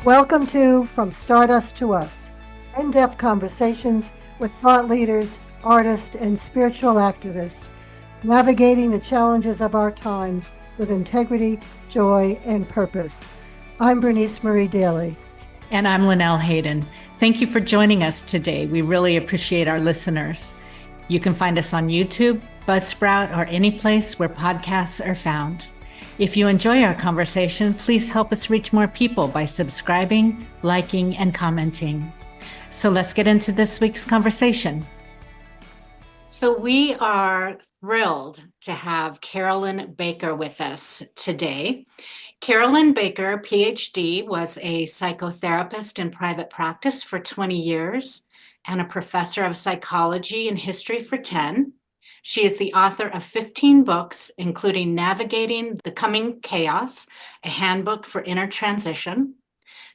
Welcome to From Stardust to Us, in-depth conversations with thought leaders, artists, and spiritual activists, navigating the challenges of our times with integrity, joy, and purpose. I'm Bernice Marie Daly. And I'm Linnell Hayden. Thank you for joining us today. We really appreciate our listeners. You can find us on YouTube, Buzzsprout, or any place where podcasts are found. If you enjoy our conversation, please help us reach more people by subscribing, liking, and commenting. So let's get into this week's conversation. So we are thrilled to have Carolyn Baker with us today. Carolyn Baker, PhD, was a psychotherapist in private practice for 20 years and a professor of psychology and history for 10. She is the author of 15 books, including Navigating the Coming Chaos, a handbook for inner transition,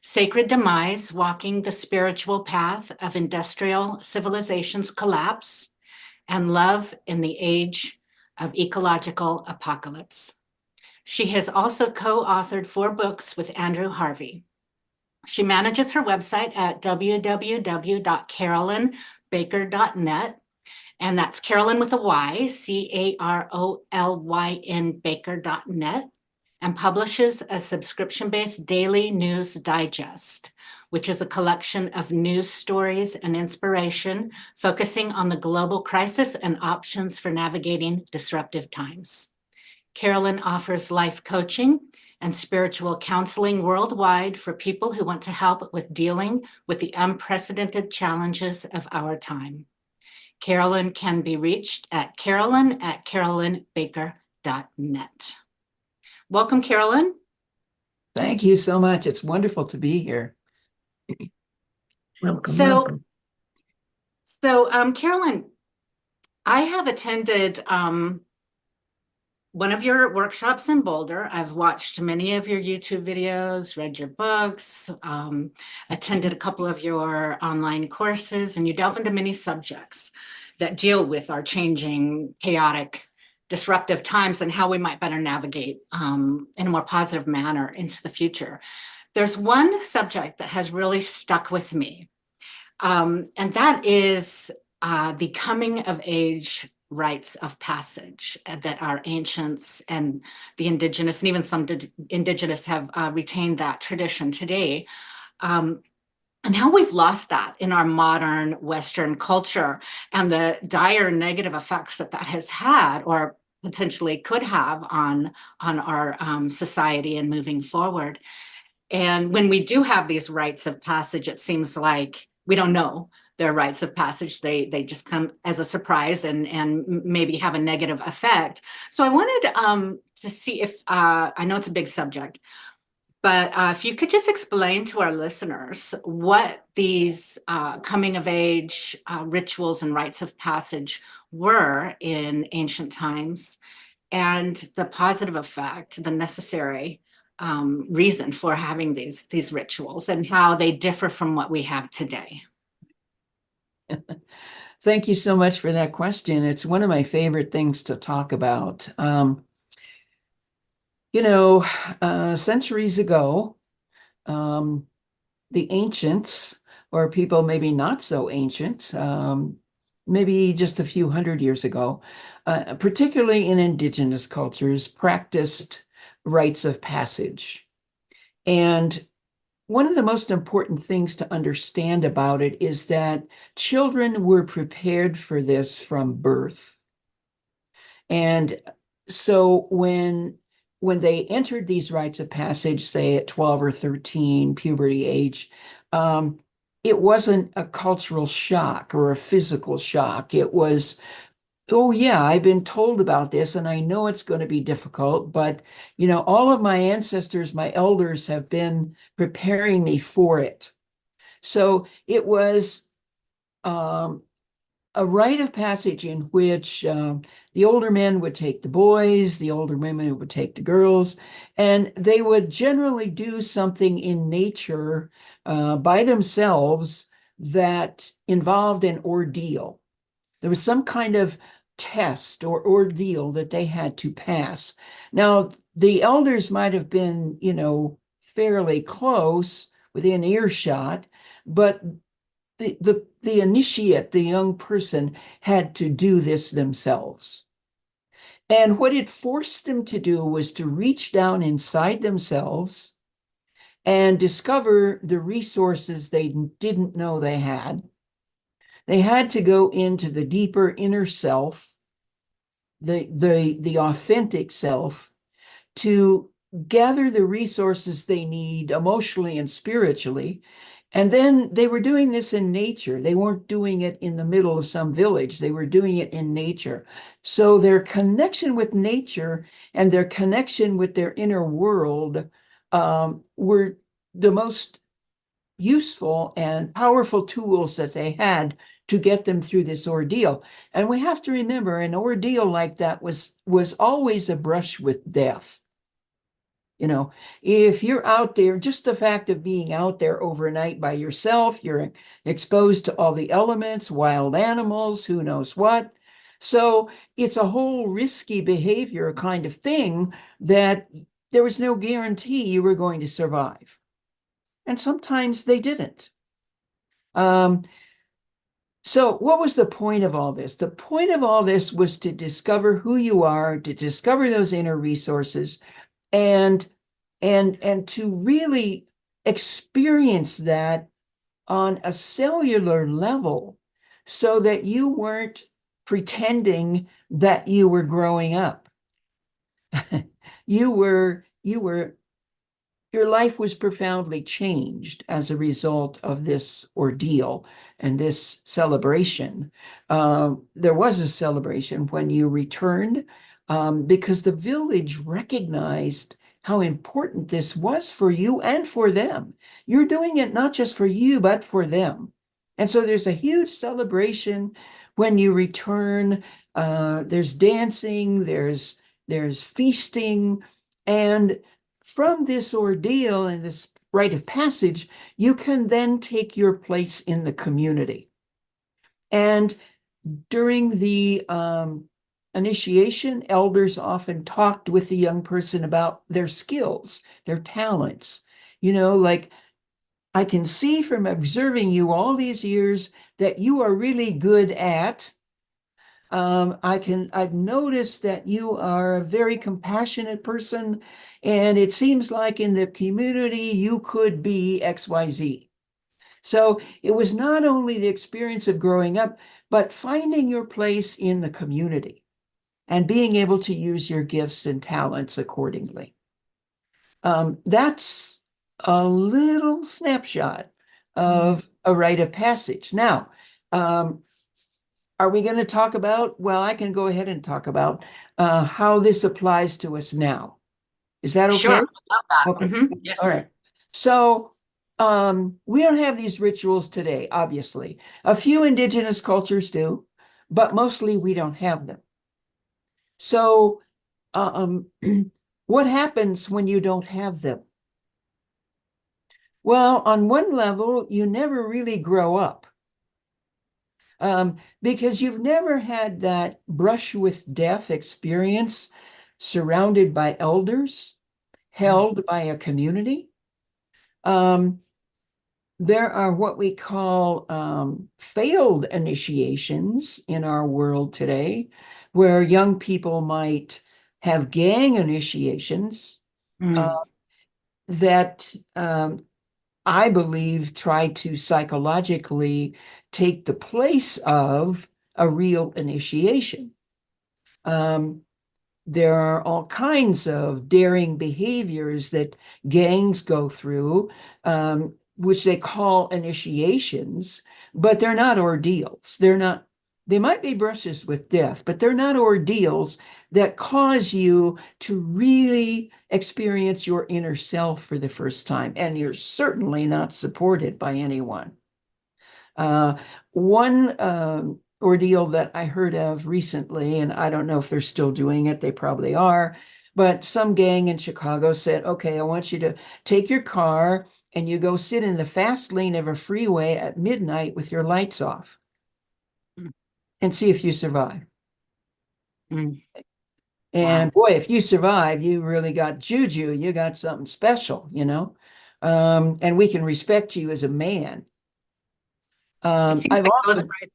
Sacred Demise, Walking the Spiritual Path of Industrial Civilization's Collapse, and Love in the Age of Ecological Apocalypse. She has also co-authored 4 books with Andrew Harvey. She manages her website at www.carolynbaker.net. And that's Carolyn with a Y, Carolyn Baker.net, and publishes a subscription-based daily news digest, which is a collection of news stories and inspiration focusing on the global crisis and options for navigating disruptive times. Carolyn offers life coaching and spiritual counseling worldwide for people who want to help with dealing with the unprecedented challenges of our time. Carolyn can be reached at carolyn@carolynbaker.net. Welcome, Carolyn. Thank you so much. It's wonderful to be here. Welcome. Carolyn, I have attended one of your workshops in Boulder. I've watched many of your YouTube videos, read your books, attended a couple of your online courses, and you delve into many subjects that deal with our changing, chaotic, disruptive times and how we might better navigate in a more positive manner into the future. There's one subject that has really stuck with me, and that is the coming of age rites of passage that our ancients and the indigenous, and even some indigenous, have retained that tradition today, and how we've lost that in our modern Western culture and the dire negative effects that has had or potentially could have on our society and moving forward. And when we do have these rites of passage, it seems like we don't know their rites of passage. They just come as a surprise and maybe have a negative effect. So I wanted to see if, I know it's a big subject, but if you could just explain to our listeners what these coming of age rituals and rites of passage were in ancient times, and the positive effect, the necessary reason for having these rituals, and how they differ from what we have today. Thank you so much for that question. It's one of my favorite things to talk about. Centuries ago, the ancients, or people maybe not so ancient, maybe just a few hundred years ago, particularly in indigenous cultures, practiced rites of passage. And one of the most important things to understand about it is that children were prepared for this from birth. And so when they entered these rites of passage, say at 12 or 13, puberty age, it wasn't a cultural shock or a physical shock. It was, oh yeah, I've been told about this and I know it's going to be difficult, but all of my ancestors, my elders, have been preparing me for it. So it was a rite of passage in which the older men would take the boys, the older women would take the girls, and they would generally do something in nature by themselves that involved an ordeal. There was some kind of test or ordeal that they had to pass. Now, the elders might have been, fairly close, within earshot, but the initiate, the young person, had to do this themselves. And what it forced them to do was to reach down inside themselves and discover the resources they didn't know they had. They had to go into the deeper inner self, the authentic self, to gather the resources they need emotionally and spiritually. And then they were doing this in nature. They weren't doing it in the middle of some village. They were doing it in nature. So their connection with nature and their connection with their inner world were the most useful and powerful tools that they had to get them through this ordeal. And we have to remember, an ordeal like that was always a brush with death. You know, if you're out there, just the fact of being out there overnight by yourself, you're exposed to all the elements, wild animals, who knows what. So it's a whole risky behavior kind of thing that there was no guarantee you were going to survive. And sometimes they didn't. So what was the point of all this? The point of all this was to discover who you are, to discover those inner resources, and to really experience that on a cellular level, so that you weren't pretending that you were growing up. Your life was profoundly changed as a result of this ordeal and this celebration. There was a celebration when you returned, because the village recognized how important this was for you and for them. You're doing it not just for you, but for them. And so there's a huge celebration when you return. There's dancing, there's feasting, and from this ordeal and this rite of passage, you can then take your place in the community. And during the initiation, elders often talked with the young person about their skills, their talents. You know, like, I can see from observing you all these years that you are really good at. I've noticed that you are a very compassionate person, and it seems like in the community you could be XYZ. So it was not only the experience of growing up, but finding your place in the community and being able to use your gifts and talents accordingly. That's a little snapshot of a rite of passage. Now, are we going to talk about, well, I can go ahead and talk about how this applies to us now. Is that okay? Sure, I love that. Okay. Yes. All right. So we don't have these rituals today, obviously. A few indigenous cultures do, but mostly we don't have them. So what happens when you don't have them? Well, on one level, you never really grow up. Because you've never had that brush with death experience surrounded by elders, held by a community. There are what we call failed initiations in our world today, where young people might have gang initiations that I believe try to psychologically take the place of a real initiation. There are all kinds of daring behaviors that gangs go through, which they call initiations, but they're not ordeals. They might be brushes with death, but they're not ordeals that cause you to really experience your inner self for the first time. And you're certainly not supported by anyone. One ordeal that I heard of recently, and I don't know if they're still doing it, they probably are, but some gang in Chicago said, okay, I want you to take your car and you go sit in the fast lane of a freeway at midnight with your lights off and see if you survive. And boy, if you survive, you really got juju, you got something special, you know? and we can respect you as a man. It seems I've like those often, rites,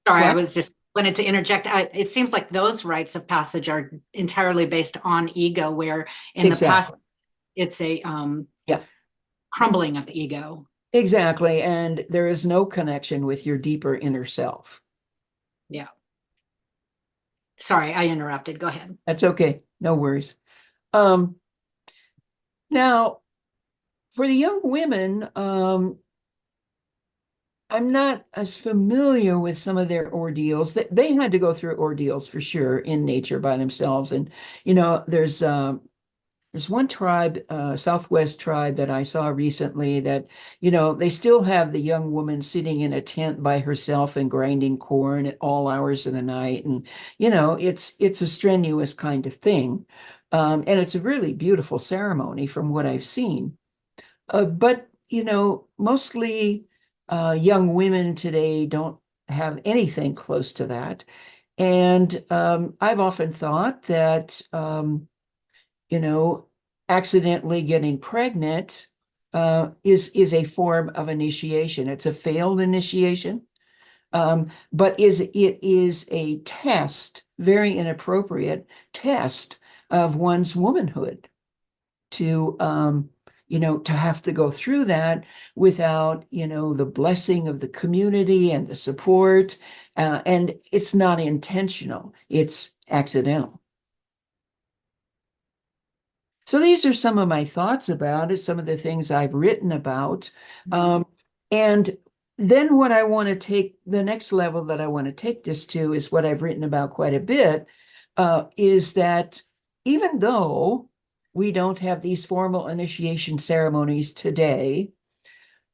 sorry, I what? was just wanted to interject. It seems like those rites of passage are entirely based on ego, where in the past Exactly. it's a Yeah, crumbling of the ego. exactly. And there is no connection with your deeper inner self. Yeah. Sorry, I interrupted. Go ahead. That's okay. No worries. Um, Now, for the young women, I'm not as familiar with some of their ordeals. They had to go through ordeals for sure in nature by themselves. And there's one tribe, Southwest tribe that I saw recently that they still have the young woman sitting in a tent by herself and grinding corn at all hours of the night, and it's a strenuous kind of thing, and it's a really beautiful ceremony from what I've seen. But mostly young women today don't have anything close to that. And I've often thought that, you know, accidentally getting pregnant is a form of initiation. It's a failed initiation, but it is a test, very inappropriate test of one's womanhood to to have to go through that without the blessing of the community and the support, and it's not intentional, it's accidental. So these are some of my thoughts about it, some of the things I've written about. And then what I want to take, the next level that I want to take this to is what I've written about quite a bit, is that even though we don't have these formal initiation ceremonies today,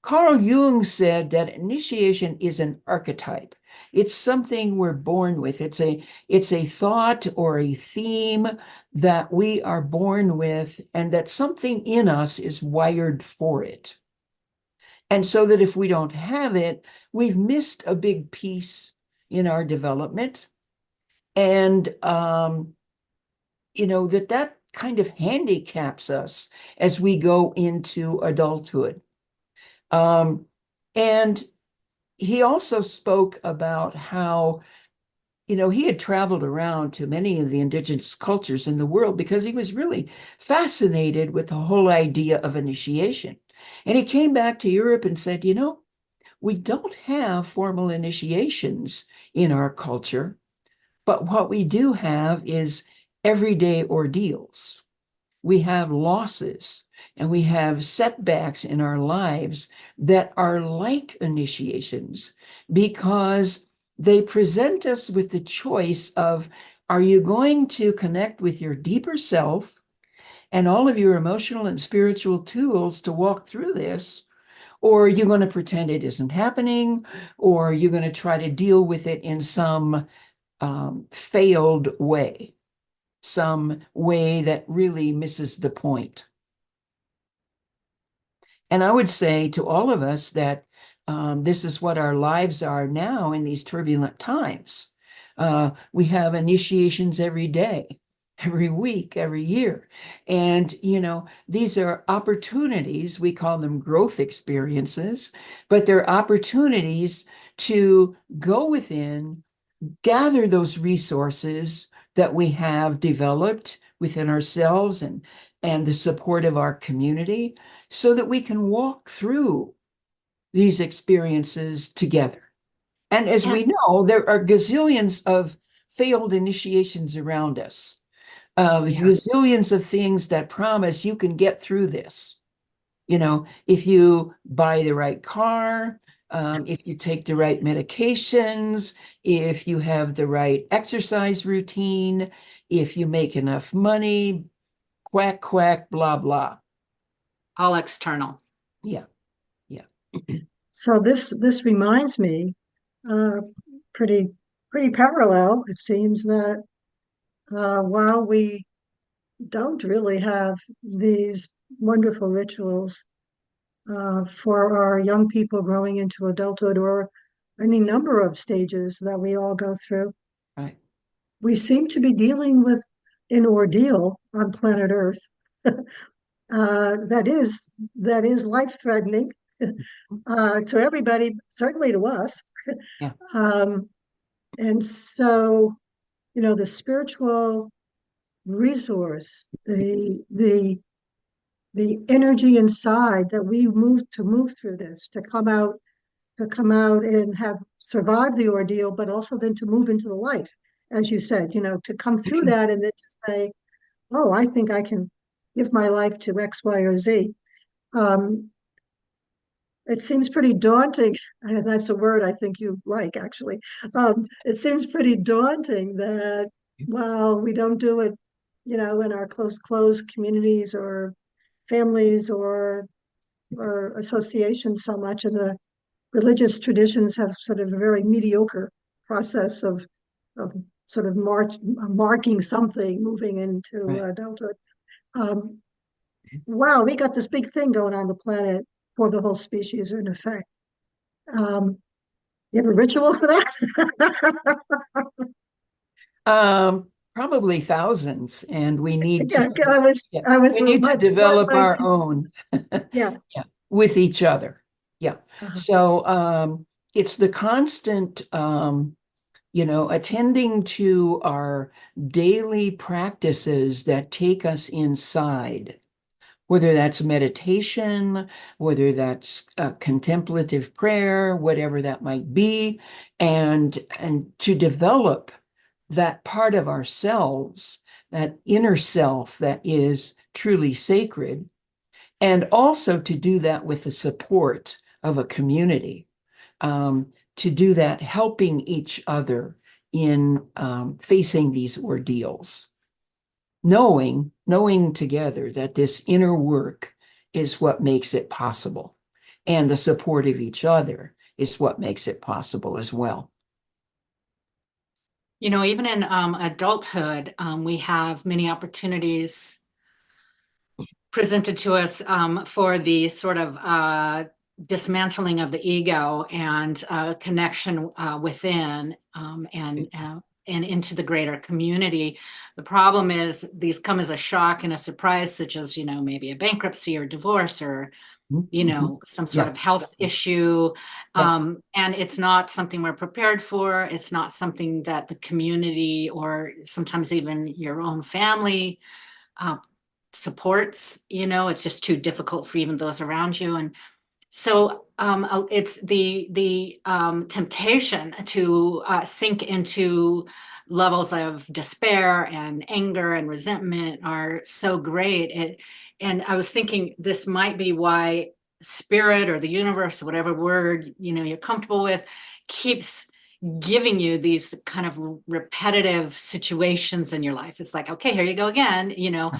Carl Jung said that initiation is an archetype. It's something we're born with. It's a thought or a theme that we are born with, and that something in us is wired for it. And so that if we don't have it, we've missed a big piece in our development. And that kind of handicaps us as we go into adulthood. And he also spoke about how, he had traveled around to many of the indigenous cultures in the world because he was really fascinated with the whole idea of initiation. And he came back to Europe and said, we don't have formal initiations in our culture, but what we do have is everyday ordeals. We have losses and we have setbacks in our lives that are like initiations because they present us with the choice of, are you going to connect with your deeper self and all of your emotional and spiritual tools to walk through this? Or are you going to pretend it isn't happening? Or are you going to try to deal with it in some failed way? Some way that really misses the point. And I would say to all of us that this is what our lives are now in these turbulent times. We have initiations every day, every week, every year. And, these are opportunities, we call them growth experiences, but they're opportunities to go within, gather those resources that we have developed within ourselves and the support of our community so that we can walk through these experiences together. And as we know, there are gazillions of failed initiations around us, Yeah. gazillions of things that promise you can get through this. If you buy the right car, if you take the right medications, if you have the right exercise routine, if you make enough money, quack, quack, blah, blah. All external. Yeah, yeah. So this reminds me, uh, pretty pretty parallel. It seems that while we don't really have these wonderful rituals for our young people growing into adulthood or any number of stages that we all go through, Right. we seem to be dealing with an ordeal on planet Earth that is life-threatening to everybody, certainly to us. Yeah. And so, the spiritual resource, the energy inside that we move through this, to come out and have survived the ordeal, but also then to move into the life, as you said, to come through that and then to say, oh, I think I can give my life to X, Y, or Z. Um, it seems pretty daunting, and that's a word I think you like, actually. It seems pretty daunting that while we don't do it, in our close communities or families or associations so much, and the religious traditions have sort of a very mediocre process of sort of marking something, moving into Right. adulthood. Um, wow, we got this big thing going on the planet for the whole species in effect. You have a ritual for that? Probably thousands, and we need Yeah, to, yeah, I was, we need to develop our own, yeah. yeah, with each other. Yeah. Uh-huh. So it's the constant, attending to our daily practices that take us inside, whether that's meditation, whether that's contemplative prayer, whatever that might be, and to develop that part of ourselves, that inner self that is truly sacred, and also to do that with the support of a community, to do that helping each other in facing these ordeals, knowing together that this inner work is what makes it possible, and the support of each other is what makes it possible as well. Even in adulthood, we have many opportunities presented to us for the sort of dismantling of the ego and connection within and into the greater community. The problem is these come as a shock and a surprise, such as, maybe a bankruptcy or divorce or some sort Yeah. of health issue. Yeah. And it's not something we're prepared for. It's not something that the community or sometimes even your own family supports. It's just too difficult for even those around you. And so it's the temptation to sink into levels of despair and anger and resentment are so great. And I was thinking this might be why spirit or the universe, whatever word you're comfortable with, keeps giving you these kind of repetitive situations in your life. It's like, okay, here you go again. Yeah.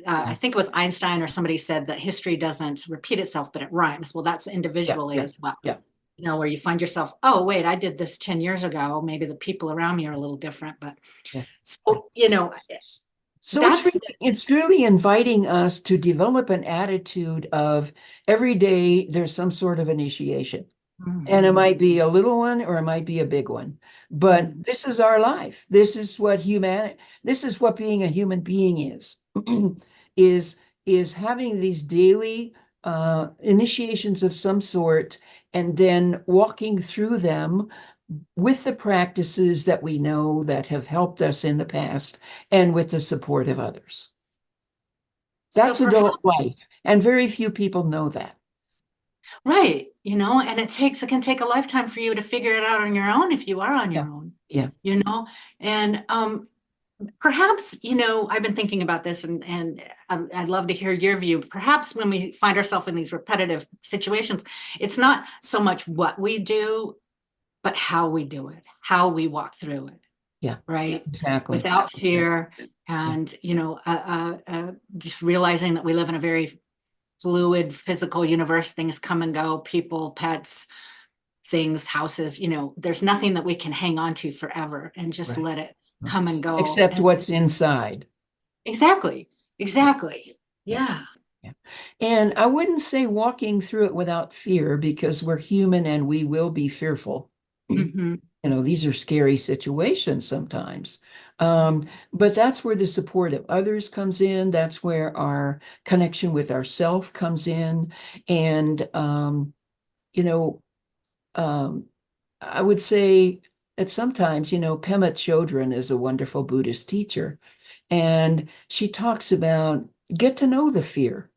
I think it was Einstein or somebody said that history doesn't repeat itself, but it rhymes. Well, that's individually Yeah. as well. Yeah. Where you find yourself, oh, wait, I did this 10 years ago. Maybe the people around me are a little different, but Yeah. so, So that's it's really inviting us to develop an attitude of every day there's some sort of initiation. And it might be a little one or it might be a big one. But this is our life. This is what being a human being is, is having these daily initiations of some sort and then walking through them with the practices that we know that have helped us in the past and with the support of others. so That's adult perhaps, life. And very few people know that. right. And it can take a lifetime for you to figure it out on your own if you are on Yeah. your own, Yeah. and perhaps, I've been thinking about this and I'd love to hear your view. Perhaps when we find ourselves in these repetitive situations, it's not so much what we do, but how we do it, how we walk through it. Yeah. Right. Exactly. Without fear and, just realizing that we live in a very fluid physical universe. Things come and go, people, pets, things, houses, there's nothing that we can hang on to forever and just Right. let it come and go. Except And what's inside. exactly. Yeah. Yeah. And I wouldn't say walking through it without fear because we're human and we will be fearful. Mm-hmm. these are scary situations sometimes. But that's where the support of others comes in. That's where our connection with ourself comes in. And, you know, um, I would say that sometimes, Pema Chodron is a wonderful Buddhist teacher, and she talks about get to know the fear.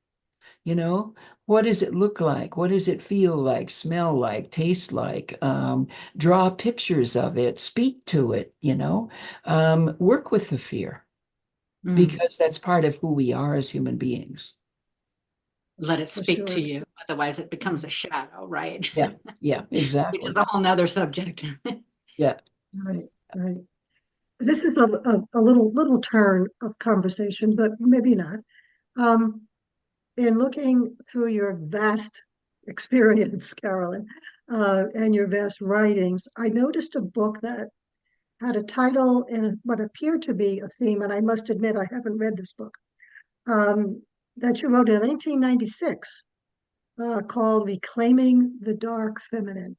You know, what does it look like? What does it feel like, smell like, taste like? Draw pictures of it, speak to it, work with the fear Mm. because that's part of who we are as human beings. Let it For speak to sure. you. Otherwise, it becomes a shadow, right? Yeah, yeah, Which is exactly. a whole nother subject. Yeah. Right, right. This is a little turn of conversation, but maybe not. Um, in looking through your vast experience, Carolyn, and your vast writings, I noticed a book that had a title and what appeared to be a theme, and I must admit I haven't read this book, um, that you wrote in 1996, called Reclaiming the Dark Feminine.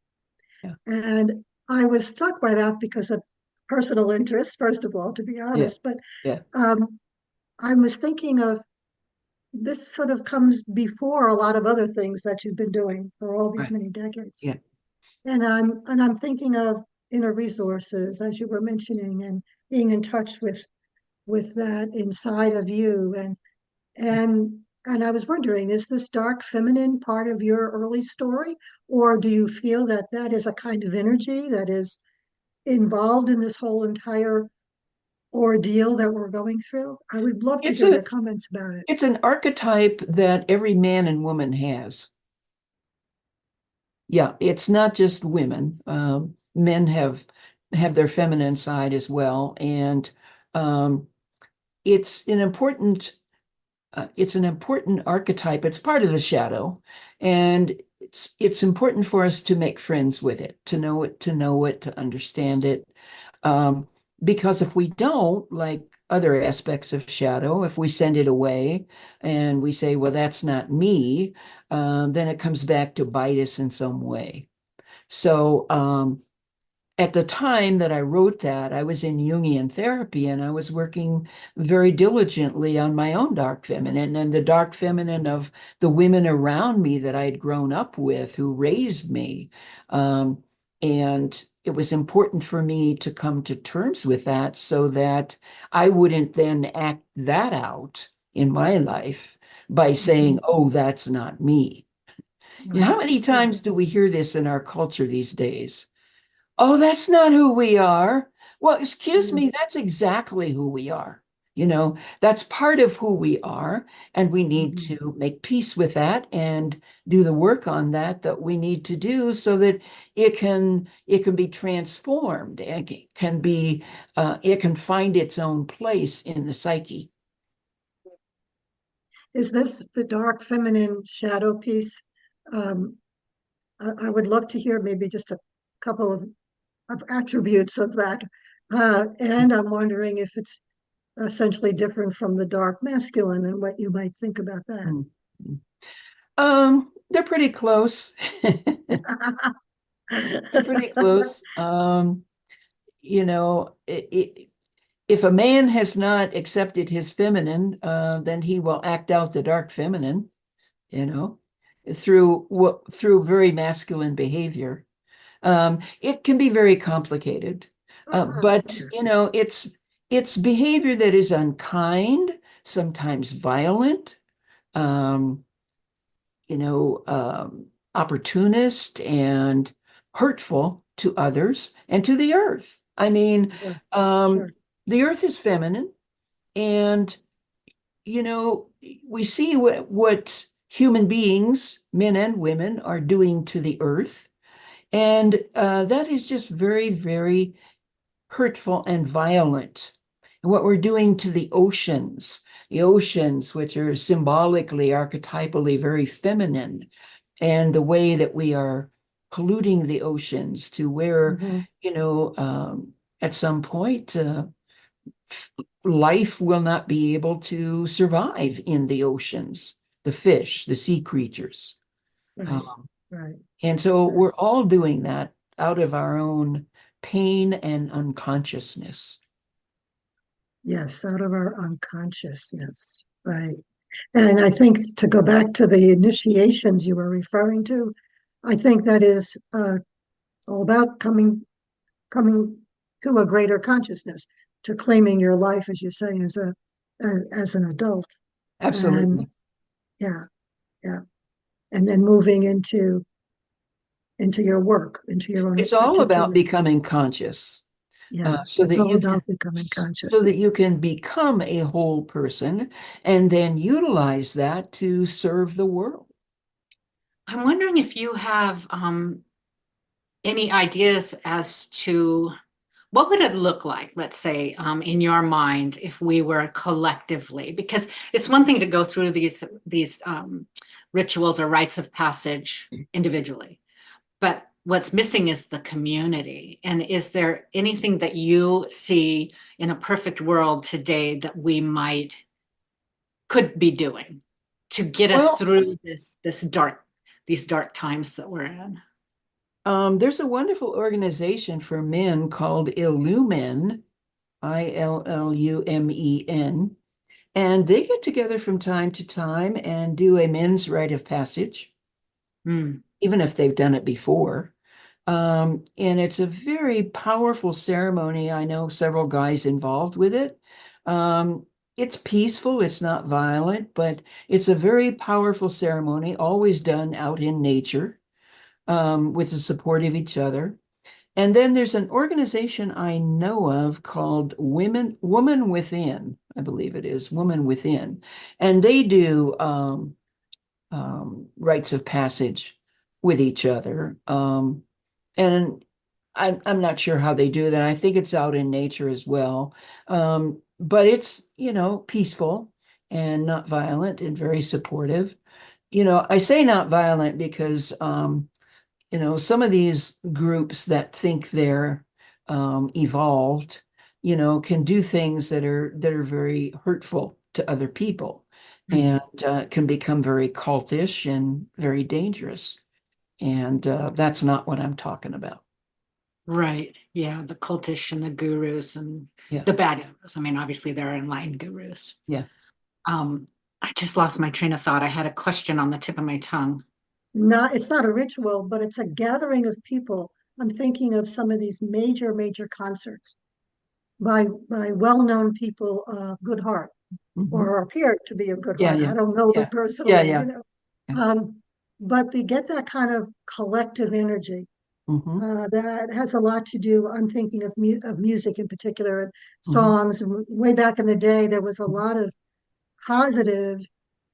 Yeah, And I was struck by that because of personal interest, first of all, to be yeah, honest, but yeah. um, I was thinking of this sort of comes before a lot of other things that you've been doing for all these Right. many decades. Yeah. And I'm thinking of inner resources, as you were mentioning, and being in touch with that inside of you. And I was wondering, is this dark feminine part of your early story, or do you feel that that is a kind of energy that is involved in this whole entire ordeal that we're going through? I would love to It's hear a your comments about it. it's an archetype that every man and woman has. Yeah, it's not just women. Men have their feminine side as well, and um, it's an important it's an important archetype. It's part of the shadow, and it's important for us to make friends with it, to know it, to understand it. Um, because if we don't, like other aspects of shadow, if we send it away and we say, "Well, that's not me," then it comes back to bite us in some way. So at the time that I wrote that, I was in Jungian therapy and I was working very diligently on my own dark feminine and the dark feminine of the women around me that I had grown up with who raised me. Um, and it was important for me to come to terms with that so that I wouldn't then act that out in my life by saying, Mhm. oh, that's not me. How Right, many right. times do we hear this in our culture these days? Oh, that's not who we are. Well, excuse Mm, me, that's exactly who we are. That's part of who we are, and we need mhm. to make peace with that and do the work on that we need to do so that it can be transformed. It can find its own place in the psyche. Is this the dark feminine shadow piece? Um, I would love to hear maybe just a couple of attributes of that. And I'm wondering if it's essentially different from the dark masculine and what you might think about that. Mm. They're pretty close. They're pretty close. If a man has not accepted his feminine, then he will act out the dark feminine, you know, through very masculine behavior. It can be very complicated, but Yeah. it's behavior that is unkind, sometimes violent, um, opportunist and hurtful to others and to the earth. I mean, Sure, um, sure. the earth is feminine, and you know, we see what human beings, men and women, are doing to the earth. And that is just very, very hurtful and violent. And what we're doing to the oceans, which are symbolically, archetypally very feminine, and the way that we are polluting the oceans to where, Mhm. at some point, life will not be able to survive in the oceans, the fish, the sea creatures. Right, Um, right, and so right. we're all doing that out of our own pain and unconsciousness. Yes, out of our unconsciousness, right. And I think to go back to the initiations you were referring to, I think that is all about coming to a greater consciousness, to claiming your life, as you say, as an adult. And Absolutely. yeah, yeah. And then moving into your work, into your own It's all about particular. becoming conscious, Yeah, so it's that all you can about becoming so conscious. that you can become a whole person and then utilize that to serve the world. I'm wondering if you have any ideas as to what would it look like, let's say, in your mind, if we were collectively? Because it's one thing to go through these rituals or rites of passage individually, but what's missing is the community. And is there anything that you see in a perfect world today that we could be doing to get us Well, through these dark times that we're in? there's a wonderful organization for men called Illumen, ILLUMEN, and they get together from time to time and do a men's rite of passage, Mm, even if they've done it before. And it's a very powerful ceremony. I know several guys involved with it. It's peaceful, it's not violent, but it's a very powerful ceremony, always done out in nature, with the support of each other. And then there's an organization I know of called Woman Within, I believe it is, Woman Within. And they do rites of passage with each other. And I'm not sure how they do that. I think it's out in nature as well. But it's, peaceful and not violent and very supportive. I say not violent because, some of these groups that think they're evolved, can do things that are very hurtful to other people mm. and can become very cultish and very dangerous. And that's not what I'm talking about. Right. Yeah. The cultish and the gurus and Yeah, the bad gurus. I mean, obviously there are enlightened gurus. yeah. Um, I just lost my train of thought. I had a question on the tip of my tongue. It's not a ritual, but it's a gathering of people. I'm thinking of some of these major concerts by well-known people of good heart, Mhm. or appear to be of good Yeah, heart. yeah, I don't know them yeah, yeah, personally, yeah, yeah. Um, but they get that kind of collective energy Hmm. that has a lot to do. I'm thinking of music in particular, and Hmm. songs. Way back in the day, there was a lot of positive,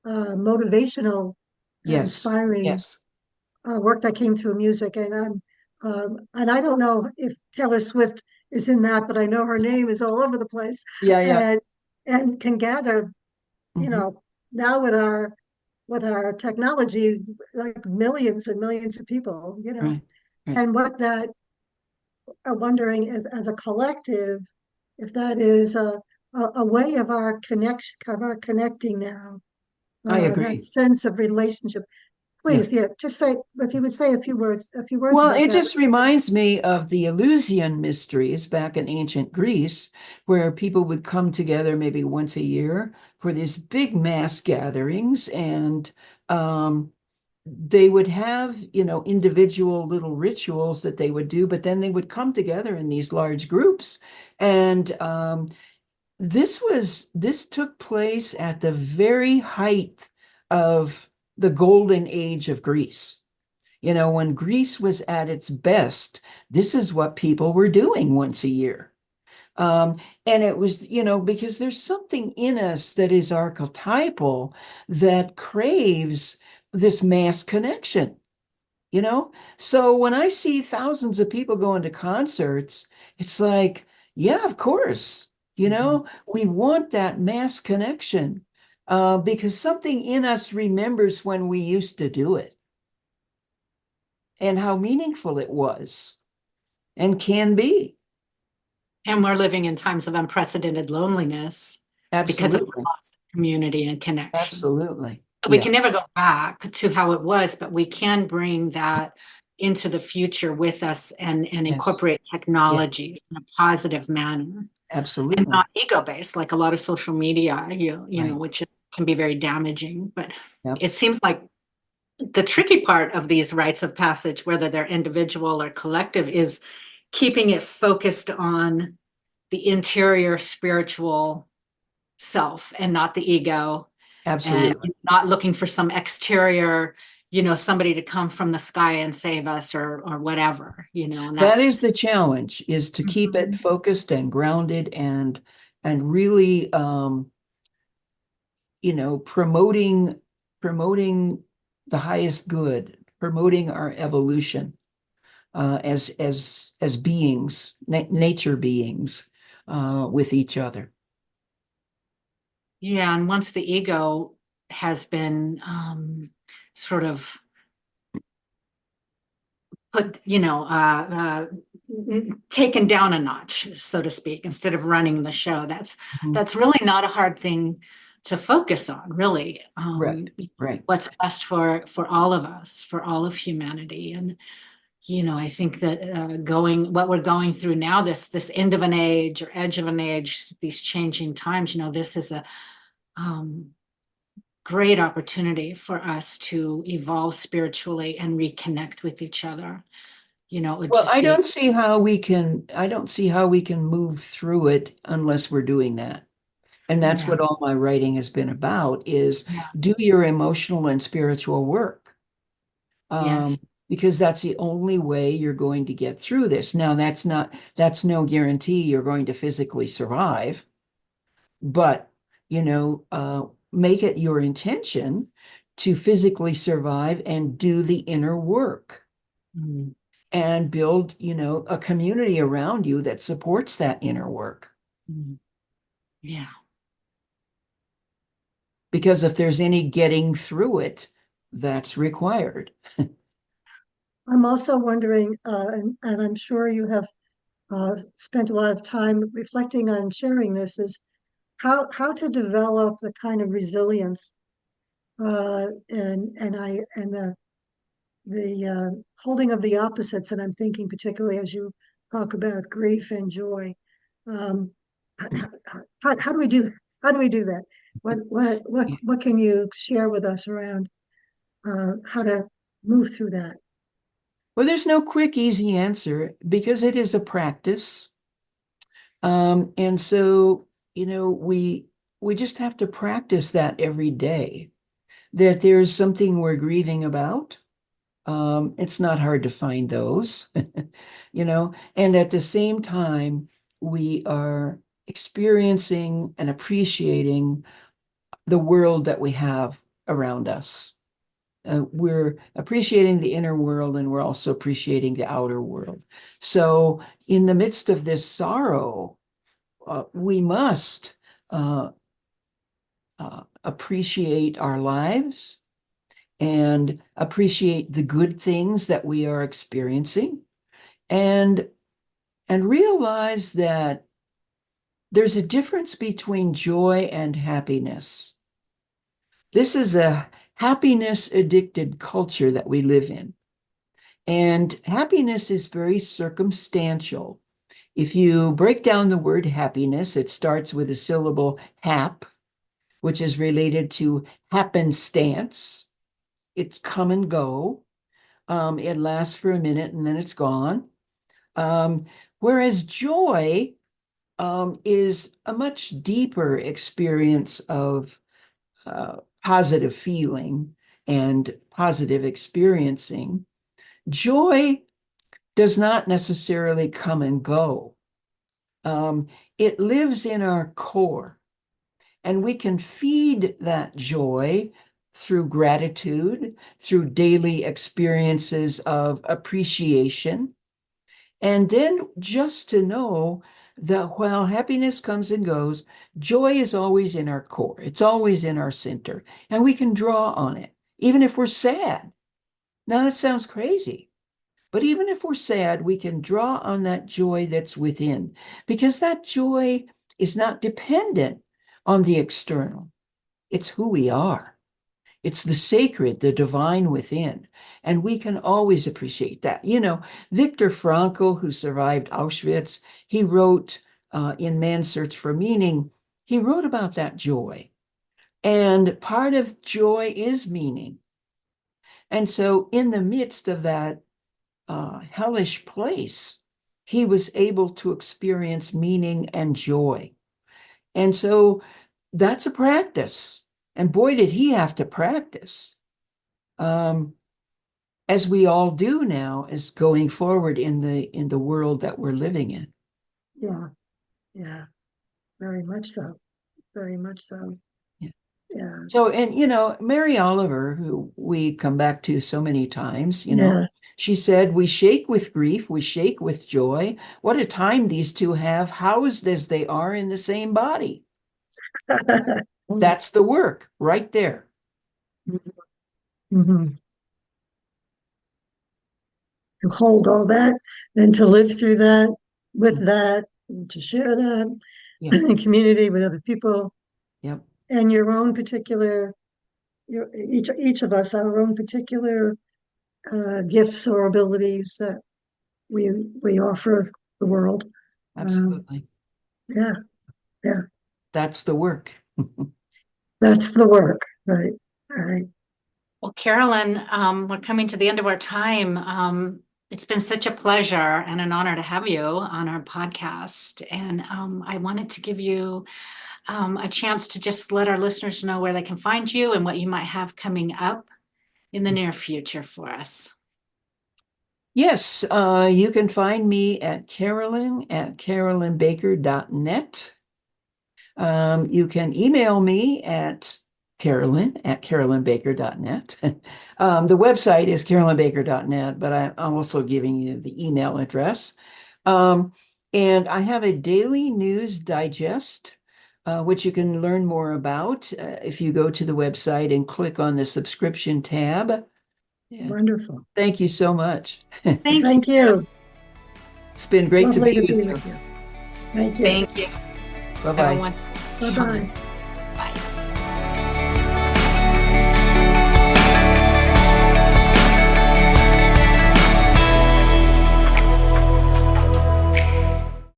motivational, Yes, inspiring yes. work that came through music. And I don't know if Taylor Swift is in that, but I know her name is all over the place, Yeah, yeah. and can gather, you Hmm. know, now with our technology, like millions and millions of people, Right, right. and what that wondering is, as a collective, if that is a way of our connecting now, I that agree. sense of relationship. Yeah. Please, yeah, just say, if you would say a few words Well, about it that. just reminds me of the Eleusinian mysteries back in ancient Greece, where people would come together maybe once a year for these big mass gatherings, and they would have, individual little rituals that they would do, but then they would come together in these large groups. And this took place at the very height of the golden age of Greece. When Greece was at its best, this is what people were doing once a year. And it was, because there's something in us that is archetypal that craves this mass connection, you know? So when I see thousands of people going to concerts, it's like, yeah, of course, Mhm. we want that mass connection, because something in us remembers when we used to do it and how meaningful it was and can be. And we're living in times of unprecedented loneliness because of the Absolutely. loss of community and connection. Absolutely. We Yeah. can never go back to how it was, but we can bring that into the future with us and Yes. incorporate Yeah, technologies in a positive manner and absolutely. not ego-based like a lot of social media, Right. which can be very damaging. But Yep. it seems like the tricky part of these rites of passage, whether they're individual or collective, is keeping it focused on the interior spiritual self and not the ego, and Absolutely. not looking for some exterior, somebody to come from the sky and save us or whatever, and That that's is the challenge, is to keep it Mhm. focused and grounded and really promoting the highest good, promoting our evolution as beings, nature beings with each other. Yeah, and once the ego has been sort of put, taken down a notch, so to speak, instead of running the show. That's Mhm. that's really not a hard thing to focus on, really. Right, right. What's best for all of us, for all of humanity, and I think that what we're going through now, this end of an age or edge of an age, these changing times, this is a um, great opportunity for us to evolve spiritually and reconnect with each other. It would Well, just be, I don't see how we can move through it unless we're doing that. And that's yeah, what all my writing has been about is yeah, do your emotional and spiritual work. yes, Because that's the only way you're going to get through this. Now, that's no guarantee you're going to physically survive, but make it your intention to physically survive and do the inner work mm, and build, a community around you that supports that inner work. mm, yeah. Because if there's any getting through it, that's required. I'm also wondering, and I'm sure you have spent a lot of time reflecting on sharing this, is how to develop the kind of resilience and the holding of the opposites. And I'm thinking particularly as you talk about grief and joy. Um, how do we do how do we do that? What can you share with us around how to move through that? Well, there's no quick, easy answer because it is a practice. And so, we just have to practice that every day, that there's something we're grieving about. It's not hard to find those, and at the same time, we are experiencing and appreciating the world that we have around us. We're appreciating the inner world and we're also appreciating the outer world. So, in the midst of this sorrow, we must uh, appreciate our lives and appreciate the good things that we are experiencing and realize that there's a difference between joy and happiness. This is a happiness addicted culture that we live in. And happiness is very circumstantial. If you break down the word happiness, it starts with a syllable hap, which is related to happenstance. It's come and go. It lasts for a minute and then it's gone. Um, Whereas joy is a much deeper experience of positive feeling and positive experiencing. Joy does not necessarily come and go. Um, it lives in our core, and we can feed that joy through gratitude, through daily experiences of appreciation. And then just to know that while happiness comes and goes, joy is always in our core, it's always in our center, and we can draw on it, even if we're sad. Now, that sounds crazy, but even if we're sad, we can draw on that joy that's within because that joy is not dependent on the external. It's who we are. It's the sacred, the divine within. And we can always appreciate that. Viktor Frankl, who survived Auschwitz, he wrote in Man's Search for Meaning, he wrote about that joy. And part of joy is meaning. And so in the midst of that hellish place, he was able to experience meaning and joy. And so that's a practice. And boy, did he have to practice, as we all do now, as going forward in the world that we're living in. Yeah, yeah, very much so. Very much so. Yeah. Yeah. So, and Mary Oliver, who we come back to so many times, Yeah. she said, "We shake with grief, we shake with joy. What a time these two have, housed as they are in the same body." That's the work right there. Mhm. To hold all that and to live through that with that, and to share that Yeah. in community with other people, Yep. and your own particular, each of us, our own particular gifts or abilities that we offer the world. Absolutely. Yeah, yeah, That's the work. that's the work, right? Right. Well, Carolyn, we're coming to the end of our time. It's been such a pleasure and an honor to have you on our podcast. And I wanted to give you a chance to just let our listeners know where they can find you and what you might have coming up in the near future for us. Yes, you can find me at carolynbaker.net. You can email me at carolyn@carolynbaker.net. The website is carolynbaker.net, but I'm also giving you the email address. And I have a daily news digest, which you can learn more about if you go to the website and click on the subscription tab. Yeah. Wonderful. Thank you so much. Thank you. It's been great Lovely to to be be with with you. you. Thank you. Thank you. Bye-bye. Bye-bye. Bye.